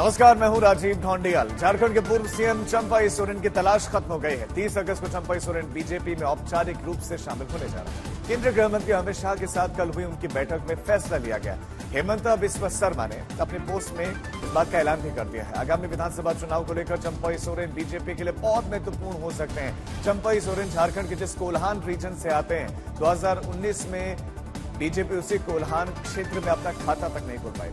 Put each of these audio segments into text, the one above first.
नमस्कार, मैं हूं राजीव ढोंडियाल। झारखंड के पूर्व सीएम चंपाई सोरेन की तलाश खत्म हो गई है। 30 अगस्त को चंपाई सोरेन बीजेपी में औपचारिक रूप से शामिल होने जा रहा है। केंद्रीय गृह मंत्री अमित शाह के साथ कल हुई उनकी बैठक में फैसला लिया गया। हेमंता बिस्वा शर्मा ने अपनी पोस्ट में इस बात का ऐलान भी कर दिया है। आगामी विधानसभा चुनाव को लेकर चंपाई सोरेन बीजेपी के लिए बहुत महत्वपूर्ण हो सकते हैं। चंपाई सोरेन झारखंड के जिस कोल्हान रीजन से आते हैं, 2019 में बीजेपी उसी कोल्हान क्षेत्र में अपना खाता तक नहीं खोल पाई।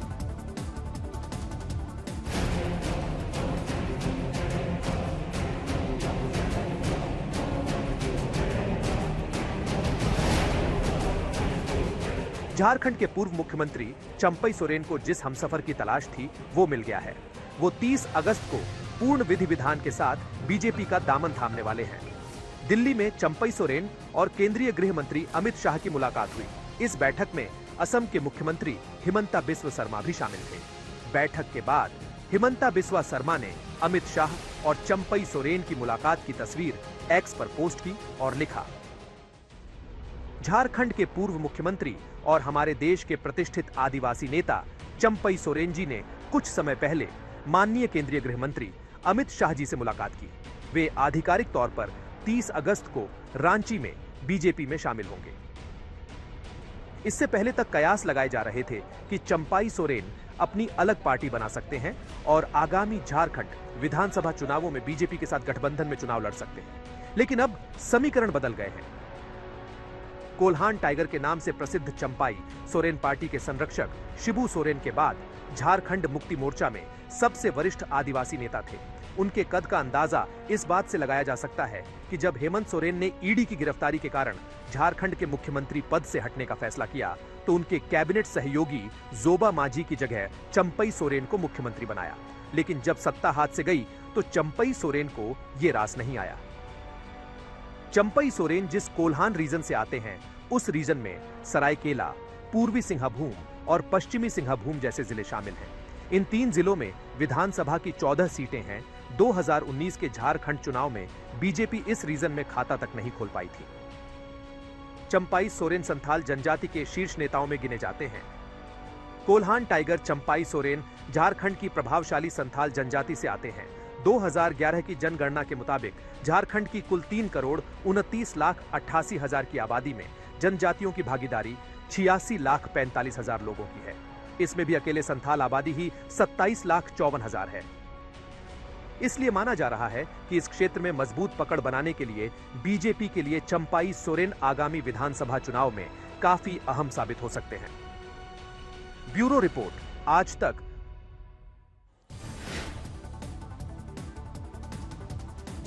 झारखंड के पूर्व मुख्यमंत्री चंपई सोरेन को जिस हमसफर की तलाश थी वो मिल गया है। वो 30 अगस्त को पूर्ण विधि विधान के साथ बीजेपी का दामन थामने वाले हैं। दिल्ली में चंपई सोरेन और केंद्रीय गृह मंत्री अमित शाह की मुलाकात हुई। इस बैठक में असम के मुख्यमंत्री हिमंता बिस्वा शर्मा भी शामिल थे। बैठक के बाद हिमंता बिस्वा शर्मा ने अमित शाह और चंपई सोरेन की मुलाकात की तस्वीर एक्स पर पोस्ट की और लिखा, झारखंड के पूर्व मुख्यमंत्री और हमारे देश के प्रतिष्ठित आदिवासी नेता चंपई सोरेन जी ने कुछ समय पहले माननीय केंद्रीय गृह मंत्री अमित शाह जी से मुलाकात की। वे आधिकारिक तौर पर 30 अगस्त को रांची में बीजेपी में शामिल होंगे। इससे पहले तक कयास लगाए जा रहे थे कि चंपाई सोरेन अपनी अलग पार्टी बना सकते हैं और आगामी झारखंड विधानसभा चुनावों में बीजेपी के साथ गठबंधन में चुनाव लड़ सकते हैं। लेकिन अब समीकरण बदल गए हैं। कोल्हान टाइगर के नाम से प्रसिद्ध चंपाई सोरेन पार्टी के संरक्षक शिबू सोरेन के बाद झारखंड मुक्ति मोर्चा में सबसे वरिष्ठ आदिवासी नेता थे। उनके कद का अंदाजा इस बात से लगाया जा सकता है कि जब हेमंत सोरेन ने ईडी की गिरफ्तारी के कारण झारखंड के मुख्यमंत्री पद से हटने का फैसला किया तो उनके कैबिनेट सहयोगी जोबा मांझी की जगह चंपई सोरेन को मुख्यमंत्री बनाया। लेकिन जब सत्ता हाथ से गई तो चंपई सोरेन को यह रास नहीं आया। चंपई सोरेन जिस कोल्हान रीजन से आते हैं, उस रीजन में सरायकेला, पूर्वी सिंहभूम और पश्चिमी सिंहभूम जैसे जिले शामिल हैं। इन 3 जिलों में विधानसभा की 14 सीटें हैं। 2019 के झारखंड चुनाव में बीजेपी इस रीजन में खाता तक नहीं खोल पाई थी। चंपाई सोरेन संथाल जनजाति के शीर्ष नेताओं में गिने जाते हैं। कोल्हान टाइगर चंपाई सोरेन झारखंड की प्रभावशाली संथाल जनजाति से आते हैं। 2011 की जनगणना के मुताबिक झारखंड की कुल 3,29,88,000 की आबादी में जनजातियों की भागीदारी 86,45,000 लोगों की है। इसमें भी अकेले संथाल आबादी ही 27,54,000 है। इसलिए माना जा रहा है कि इस क्षेत्र में मजबूत पकड़ बनाने के लिए बीजेपी के लिए चंपाई सोरेन आगामी विधानसभा चुनाव में काफी अहम साबित हो सकते हैं। ब्यूरो रिपोर्ट, आज तक।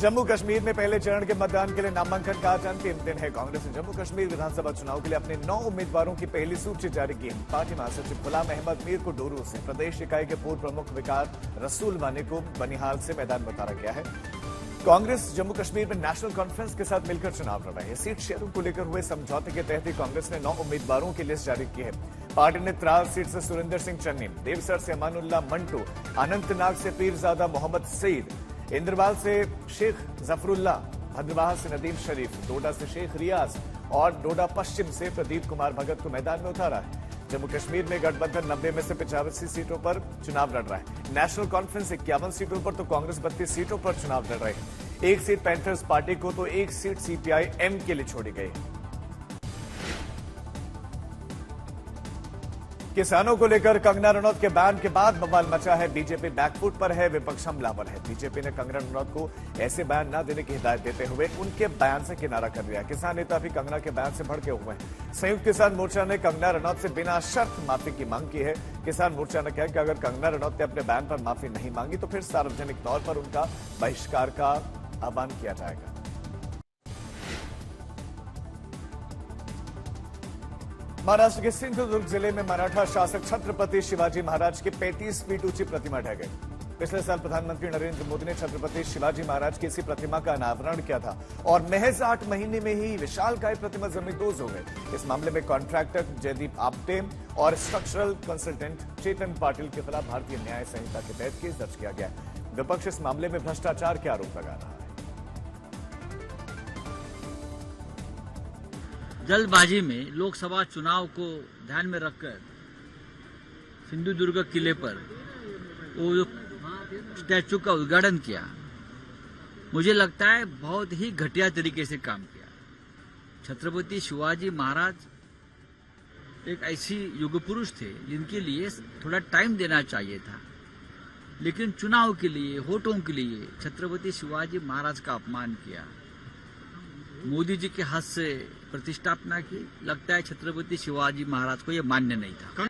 जम्मू कश्मीर में पहले चरण के मतदान के लिए नामांकन का आज अंतिम दिन है। कांग्रेस ने जम्मू कश्मीर विधानसभा चुनाव के लिए अपने 9 उम्मीदवारों की पहली सूची जारी की है। पार्टी महासचिव गुलाम अहमद मीर को डोरू से, प्रदेश इकाई के पूर्व प्रमुख विकार रसूल वानी को बनिहाल से मैदान में उतारा गया है। कांग्रेस जम्मू कश्मीर में नेशनल कॉन्फ्रेंस के साथ मिलकर चुनाव लड़ रही है। सीट शेयरों को लेकर हुए समझौते के तहत ही कांग्रेस ने 9 उम्मीदवारों की लिस्ट जारी की है। पार्टी ने त्राल सीट से सुरेंद्र सिंह चन्नी, देवसर से अमानुल्लाह मंटू, अनंतनाग से पीरजादा मोहम्मद सईद, इंद्रवाल से शेख जफरुल्लाह, भद्रवाह से नदीम शरीफ, डोडा से शेख रियाज और डोडा पश्चिम से प्रदीप कुमार भगत को मैदान में उतारा है। जम्मू कश्मीर में गठबंधन 90 में से 85 सीटों पर चुनाव लड़ रहा है। नेशनल कॉन्फ्रेंस 51 सीटों पर तो कांग्रेस 32 सीटों पर चुनाव लड़ रही है। 1 सीट पैंथर्स पार्टी को तो 1 सीट सीपीआई एम के लिए छोड़ी गई है। किसानों को लेकर कंगना रनौत के बयान के बाद बवाल मचा है। बीजेपी बैकफुट पर है, विपक्ष हमलावर है। बीजेपी ने कंगना रनौत को ऐसे बयान न देने की हिदायत देते हुए उनके बयान से किनारा कर लिया। किसान नेता भी कंगना के बयान से भड़के हुए हैं। संयुक्त किसान मोर्चा ने कंगना रनौत से बिना शर्त माफी की मांग की है। किसान मोर्चा ने कहा कि अगर कंगना रनौत ने अपने बयान पर माफी नहीं मांगी तो फिर सार्वजनिक तौर पर उनका बहिष्कार का आह्वान किया जाएगा। महाराष्ट्र के सिंधुदुर्ग जिले में मराठा शासक छत्रपति शिवाजी महाराज की 35 फीट ऊंची प्रतिमा ढह गई। पिछले साल प्रधानमंत्री नरेंद्र मोदी ने छत्रपति शिवाजी महाराज की इसी प्रतिमा का अनावरण किया था और महज 8 महीने में ही विशालकाय प्रतिमा जमींदोज हो गई। इस मामले में कॉन्ट्रैक्टर जयदीप आप्टे और स्ट्रक्चरल कंसल्टेंट चेतन पाटिल के खिलाफ भारतीय न्याय संहिता के तहत केस दर्ज किया गया। विपक्ष इस मामले में भ्रष्टाचार के आरोप लगा रहा है। जल्दबाजी में लोकसभा चुनाव को ध्यान में रखकर सिंधुदुर्ग किले पर वो जो स्टैचू का उद्घाटन किया, मुझे लगता है बहुत ही घटिया तरीके से काम किया। छत्रपति शिवाजी महाराज एक ऐसी युग पुरुष थे जिनके लिए थोड़ा टाइम देना चाहिए था, लेकिन चुनाव के लिए, वोटों के लिए छत्रपति शिवाजी महाराज का अपमान किया। मोदी जी के हाथ से प्रतिष्ठापना की, लगता है छत्रपति शिवाजी महाराज को यह मान्य नहीं था।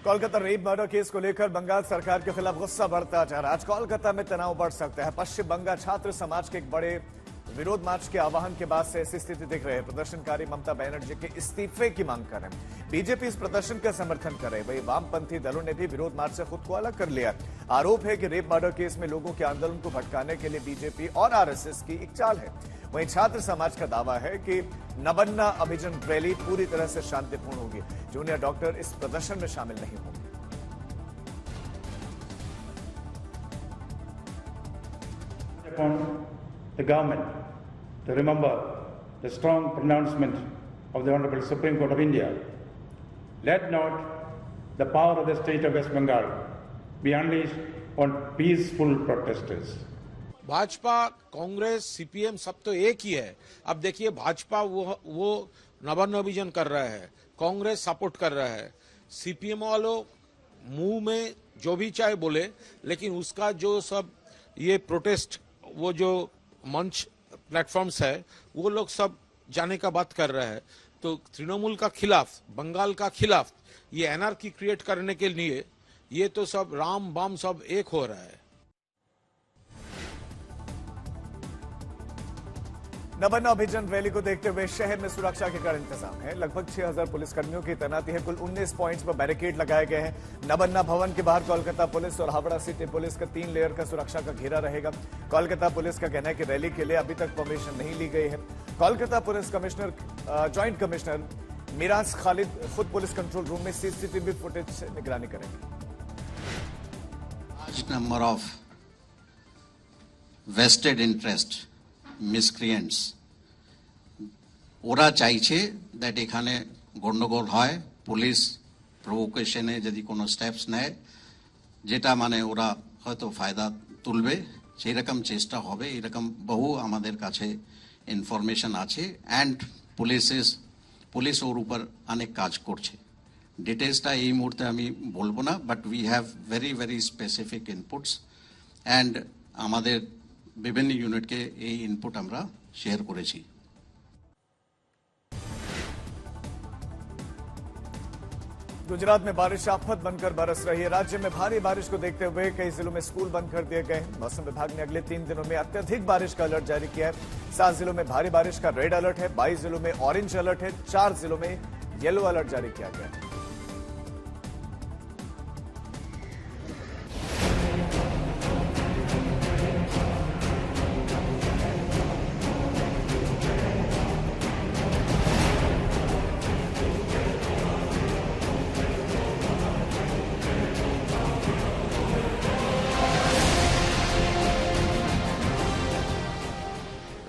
कोलकाता रेप मर्डर केस को लेकर बंगाल सरकार के खिलाफ गुस्सा बढ़ता जा रहा है। आज कोलकाता में तनाव बढ़ सकता है। पश्चिम बंगाल छात्र समाज के एक बड़े विरोध मार्च के आह्वान के बाद से ऐसी स्थिति दिख रही है। प्रदर्शनकारी ममता बनर्जी के इस्तीफे की मांग कर रहे हैं। बीजेपी इस प्रदर्शन का समर्थन कर रहे हैं। वहीं वामपंथी दलों ने भी विरोध मार्च से खुद को अलग कर लिया। आरोप है कि रेप मर्डर केस में लोगों के आंदोलन को भटकाने के लिए बीजेपी और आरएसएस की एक चाल है। वहीं छात्र समाज का दावा है कि नबन्ना अभियान रैली पूरी तरह से शांतिपूर्ण होगी। जूनियर डॉक्टर इस प्रदर्शन में शामिल नहीं होंगे। The government to remember the strong pronouncement of the Honorable Supreme Court of India. Let not the power of the state of West Bengal be unleashed on peaceful protesters. Bhajpa, Congress, CPM सब तो एक ही है। अब देखिए भाजपा वो नबान्न अभियान कर रहा है, कांग्रेस सपोर्ट कर रहा है, सीपीएम वालों मुंह में जो भी चाहे बोले, लेकिन उसका जो सब ये प्रोटेस्ट, वो जो मंच प्लेटफॉर्म्स है, वो लोग सब जाने का बात कर रहा है। तो तृणमूल का खिलाफ, बंगाल का खिलाफ ये एनआरकी क्रिएट करने के लिए ये तो सब राम बाम सब एक हो रहा है। नबन्ना अभियान रैली को देखते हुए शहर में सुरक्षा के कड़े इंतजाम है। लगभग 6000 पुलिसकर्मियों की तैनाती है। कुल 19 पॉइंट्स पर बैरिकेड लगाए गए हैं। नबन्ना भवन के बाहर कोलकाता पुलिस और हावड़ा सिटी पुलिस का 3 लेयर का सुरक्षा का घेरा रहेगा। कोलकाता पुलिस का कहना है कि रैली के लिए अभी तक परमिशन नहीं ली गई है। Kolkata police commissioner, joint commissioner Miraj Khalid खुद पुलिस कंट्रोल रूम में सीसीटीवी फुटेज से निगरानी करेंगे। Number of vested interest miscreants ওরা চাইছে দ্যাট এখানে গন্ডগোল হয়, পুলিশ প্রভোকেশনে যদি কোনো স্টেপস নেয় যেটা মানে ওরা হয়তো ফায়দা তুলবে, সেই রকম চেষ্টা হবে। এরকম বহু আমাদের কাছে ইনফরমেশন আছে অ্যান্ড পুলিশ ওর উপর অনেক কাজ করছে। ডিটেলসটা এই মুহূর্তে আমি বলবো না, but we have very very specific inputs and আমাদের विभिन्न यूनिट के ये इनपुट हमरा शेयर करेছি। गुजरात में बारिश आफत बनकर बरस रही है। राज्य में भारी बारिश को देखते हुए कई जिलों में स्कूल बंद कर दिए गए हैं। मौसम विभाग ने अगले 3 दिनों में अत्यधिक बारिश का अलर्ट जारी किया है। 7 जिलों में भारी बारिश का रेड अलर्ट है, 22 जिलों में ऑरेंज अलर्ट है, 4 जिलों में येलो अलर्ट जारी किया गया है।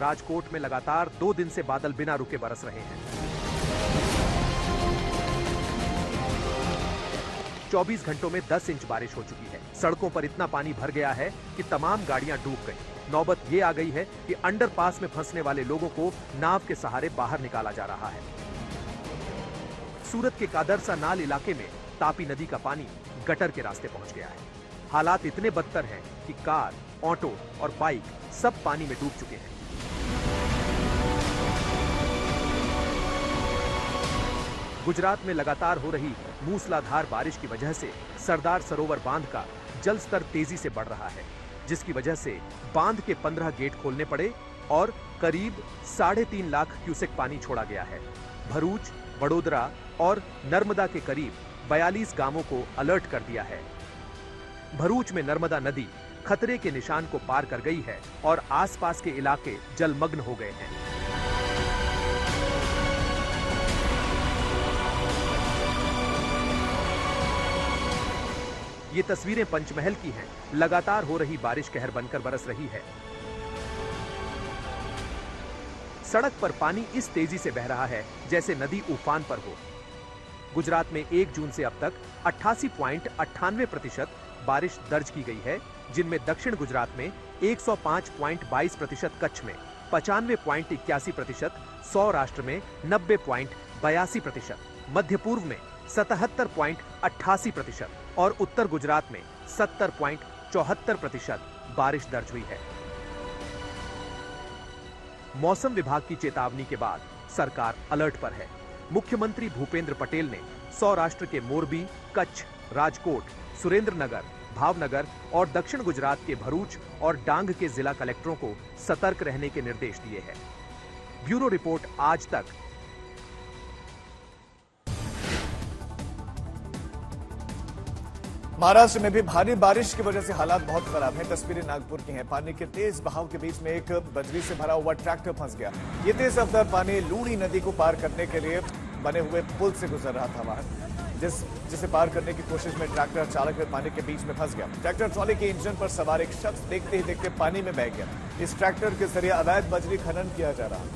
राजकोट में लगातार 2 दिन से बादल बिना रुके बरस रहे हैं। 24 घंटों में 10 इंच बारिश हो चुकी है। सड़कों पर इतना पानी भर गया है कि तमाम गाड़ियां डूब गई। नौबत ये आ गई है कि अंडरपास में फंसने वाले लोगों को नाव के सहारे बाहर निकाला जा रहा है। सूरत के कादरसा नाल इलाके में तापी नदी का पानी गटर के रास्ते पहुंच गया है। हालात इतने बदतर हैं कि कार, ऑटो और बाइक सब पानी में डूब चुके हैं। गुजरात में लगातार हो रही मूसलाधार बारिश की वजह से सरदार सरोवर बांध का जल स्तर तेजी से बढ़ रहा है, जिसकी वजह से बांध के 15 गेट खोलने पड़े और करीब 3.5 लाख क्यूसेक पानी छोड़ा गया है। भरूच, वडोदरा और नर्मदा के करीब 42 गांवों को अलर्ट कर दिया है। भरूच में नर्मदा नदी खतरे के निशान को पार कर गई है और आसपास के इलाके जलमग्न हो गए हैं। ये तस्वीरें पंचमहल की हैं। लगातार हो रही बारिश कहर बनकर बरस रही है। सड़क पर पानी इस तेजी से बह रहा है जैसे नदी उफान पर हो। गुजरात में 1 जून से अब तक 88.98% बारिश दर्ज की गई है, जिनमें दक्षिण गुजरात में 105.22%, कच्छ में 95.81%, सौराष्ट्र में 90.82%, मध्य पूर्व में 77.88% और उत्तर गुजरात में 70.74% बारिश दर्ज हुई है। मौसम विभाग की चेतावनी के बाद सरकार अलर्ट पर है। मुख्यमंत्री भूपेंद्र पटेल ने सौराष्ट्र के मोरबी, कच्छ, राजकोट, सुरेंद्रनगर, भावनगर और दक्षिण गुजरात के भरूच और डांग के जिला कलेक्टरों को सतर्क रहने के निर्देश दिए हैं। ब्यूरो रिपोर्ट आज तक। महाराष्ट्र में भी भारी बारिश की वजह से हालात बहुत खराब हैं। तस्वीरें नागपुर की हैं। पानी के तेज बहाव के बीच में एक बजरी से भरा हुआ ट्रैक्टर फंस गया। ये तेज रफ्तार पानी लूणी नदी को पार करने के लिए बने हुए पुल से गुजर रहा था वाहन, जिसे पार करने की कोशिश में ट्रैक्टर चालक पानी के बीच में फंस गया। ट्रैक्टर ट्रॉली के इंजन पर सवार एक शख्स देखते ही देखते पानी में बह गया। इस ट्रैक्टर के जरिए अवैध बजरी खनन किया जा रहा है।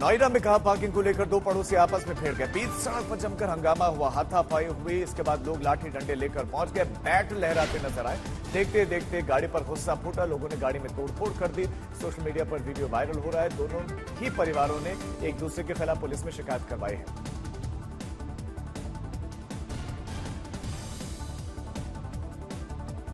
नोएडा में कार पार्किंग को लेकर दो पड़ोसी आपस में भिड़ गए। बीच सड़क पर जमकर हंगामा हुआ, हाथापाई हुई। इसके बाद लोग लाठी डंडे लेकर पहुंच गए, बैट लहराते नजर आए। देखते देखते गाड़ी पर गुस्सा फूटा, लोगों ने गाड़ी में तोड़फोड़ कर दी। सोशल मीडिया पर वीडियो वायरल हो रहा है। दोनों ही परिवारों ने एक दूसरे के खिलाफ पुलिस में शिकायत करवाई है।